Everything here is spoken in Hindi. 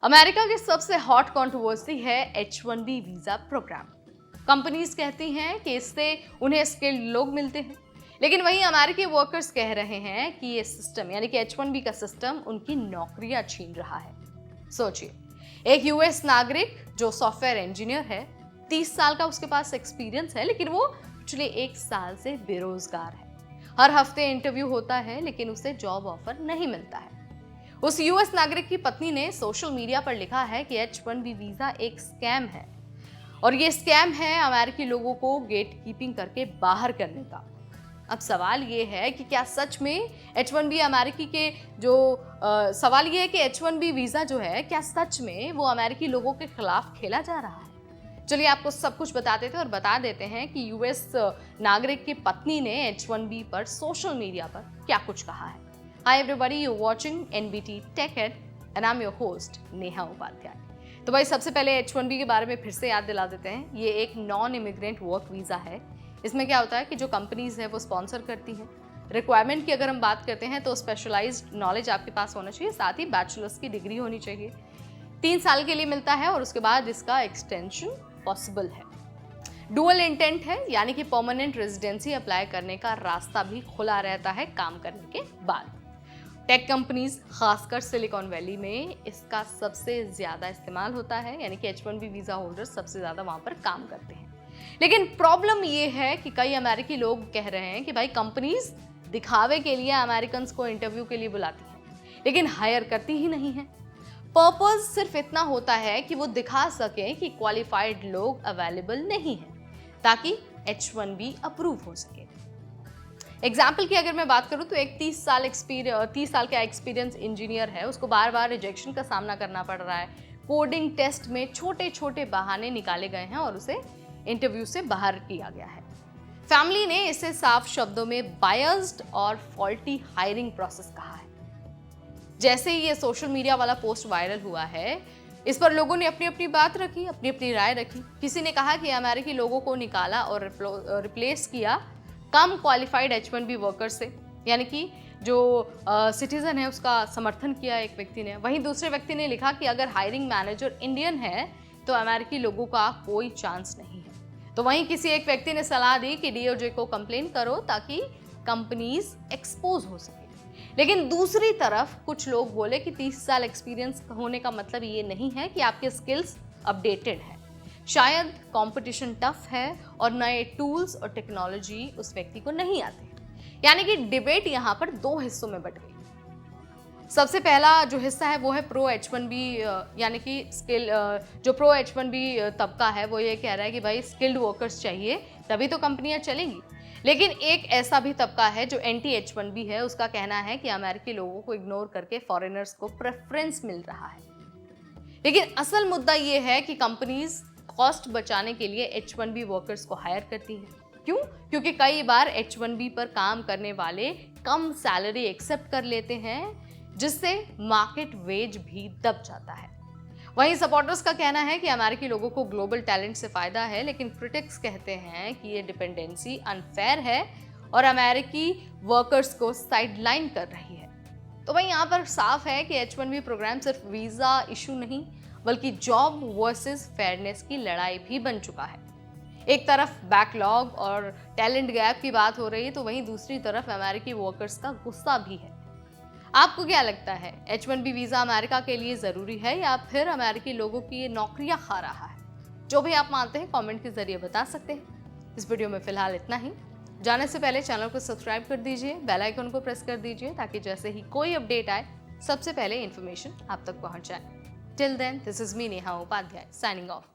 अमेरिका की सबसे हॉट कंट्रोवर्सी है H1B वीजा प्रोग्राम। कंपनीज कहती हैं कि इससे उन्हें स्किल्ड लोग मिलते हैं, लेकिन वहीं अमेरिकी वर्कर्स कह रहे हैं कि ये सिस्टम यानी कि H1B का सिस्टम उनकी नौकरियां छीन रहा है। सोचिए, एक यूएस नागरिक जो सॉफ्टवेयर इंजीनियर है, 30 साल का उसके पास एक्सपीरियंस है, लेकिन वो पिछले 1 साल से बेरोजगार है। हर हफ्ते इंटरव्यू होता है, लेकिन उसे जॉब ऑफर नहीं मिलता है। उस यूएस नागरिक की पत्नी ने सोशल मीडिया पर लिखा है कि H1B वीजा एक स्कैम है और ये स्कैम है अमेरिकी लोगों को गेट कीपिंग करके बाहर करने का। अब सवाल ये है कि क्या सच में H1B अमेरिकी के जो सवाल ये है कि H1B वीजा जो है, क्या सच में वो अमेरिकी लोगों के खिलाफ खेला जा रहा है? चलिए आपको सब कुछ बता देते हैं और बता देते हैं कि यूएस नागरिक की पत्नी ने H1B पर सोशल मीडिया पर क्या कुछ कहा है। Hi everybody, you're watching NBT Tech Ed and I'm your host Neha Upadhyay. तो भाई सबसे पहले H1B के बारे में फिर से याद दिला देते हैं। ये एक नॉन इमिग्रेंट वर्क वीज़ा है। इसमें क्या होता है कि जो कंपनीज है वो स्पॉन्सर करती हैं। रिक्वायरमेंट की अगर हम बात करते हैं तो स्पेशलाइज्ड नॉलेज आपके पास होना चाहिए, साथ ही बैचलर्स की डिग्री होनी चाहिए। 3 साल के लिए मिलता है और उसके बाद इसका एक्सटेंशन पॉसिबल है। डुअल इंटेंट है, यानी कि परमानेंट रेजिडेंसी अप्लाई करने का रास्ता भी खुला रहता है काम करने के बाद। टेक कंपनीज खासकर सिलिकॉन वैली में इसका सबसे ज्यादा इस्तेमाल होता है, यानी कि H1B वीजा होल्डर्स सबसे ज्यादा वहां पर काम करते हैं। लेकिन प्रॉब्लम ये है कि कई अमेरिकी लोग कह रहे हैं कि भाई कंपनीज दिखावे के लिए अमेरिकन को इंटरव्यू के लिए बुलाती हैं, लेकिन हायर करती ही नहीं है। पर्पस सिर्फ इतना होता है कि वो दिखा सके कि क्वालिफाइड लोग अवेलेबल नहीं है, ताकि H1B अप्रूव हो सके। एग्जाम्पल की अगर मैं बात करूं तो एक 30 साल का एक्सपीरियंस इंजीनियर है, उसको बार बार रिजेक्शन का सामना करना पड़ रहा है। कोडिंग टेस्ट में छोटे छोटे बहाने निकाले गए हैं और उसे इंटरव्यू से बाहर किया गया है। फैमिली ने इसे साफ शब्दों में बायस्ड और फॉल्टी हायरिंग प्रोसेस कहा है। जैसे ही ये सोशल मीडिया वाला पोस्ट वायरल हुआ है, इस पर लोगों ने अपनी अपनी बात रखी, अपनी अपनी राय रखी। किसी ने कहा कि अमेरिकी लोगों को निकाला और रिप्लेस किया कम क्वालिफाइड H1B वर्कर से, यानी कि जो सिटीजन है उसका समर्थन किया एक व्यक्ति ने। वहीं दूसरे व्यक्ति ने लिखा कि अगर हायरिंग मैनेजर इंडियन है तो अमेरिकी लोगों का कोई चांस नहीं है। तो वहीं किसी एक व्यक्ति ने सलाह दी कि DOJ को कंप्लेन करो ताकि कंपनीज एक्सपोज हो सके। लेकिन दूसरी तरफ कुछ लोग बोले कि 30 साल एक्सपीरियंस होने का मतलब ये नहीं है कि आपके स्किल्स अपडेटेड है। शायद कंपटीशन टफ है और नए टूल्स और टेक्नोलॉजी उस व्यक्ति को नहीं आते। यानी कि डिबेट यहाँ पर 2 हिस्सों में बट गई। सबसे पहला जो हिस्सा है वो है प्रो H1B, यानी कि जो प्रो H1B तबका है वो ये कह रहा है कि भाई स्किल्ड वर्कर्स चाहिए तभी तो कंपनियां चलेंगी। लेकिन एक ऐसा भी तबका है जो एंटी H1B है, उसका कहना है कि अमेरिकी लोगों को इग्नोर करके फॉरेनर्स को प्रेफरेंस मिल रहा है। लेकिन असल मुद्दा ये है कि कंपनीज कॉस्ट बचाने के लिए H1B वर्कर्स को हायर करती हैं। क्यों? क्योंकि कई बार H1B पर काम करने वाले कम सैलरी एक्सेप्ट कर लेते हैं, जिससे मार्केट वेज भी दब जाता है। वहीं सपोर्टर्स का कहना है कि अमेरिकी लोगों को ग्लोबल टैलेंट से फायदा है, लेकिन क्रिटिक्स कहते हैं कि ये डिपेंडेंसी अनफेयर है और अमेरिकी वर्कर्स को साइडलाइन कर रही है। तो वहीं यहाँ पर साफ है कि H1B प्रोग्राम सिर्फ वीजा इशू नहीं बल्कि जॉब वर्सेस फेयरनेस की लड़ाई भी बन चुका है। एक तरफ बैकलॉग और टैलेंट गैप की बात हो रही है, तो वहीं दूसरी तरफ अमेरिकी वर्कर्स का गुस्सा भी है। आपको क्या लगता है, H1B वीजा अमेरिका के लिए जरूरी है या फिर अमेरिकी लोगों की नौकरियां खा रहा है? जो भी आप मानते हैं कमेंट के जरिए बता सकते हैं। इस वीडियो में फिलहाल इतना ही। जाने से पहले चैनल को सब्सक्राइब कर दीजिए, बेल आइकन को प्रेस कर दीजिए ताकि जैसे ही कोई अपडेट आए सबसे पहले इन्फॉर्मेशन आप तक पहुंच जाए। Till then, this is me Neha Upadhyay signing off.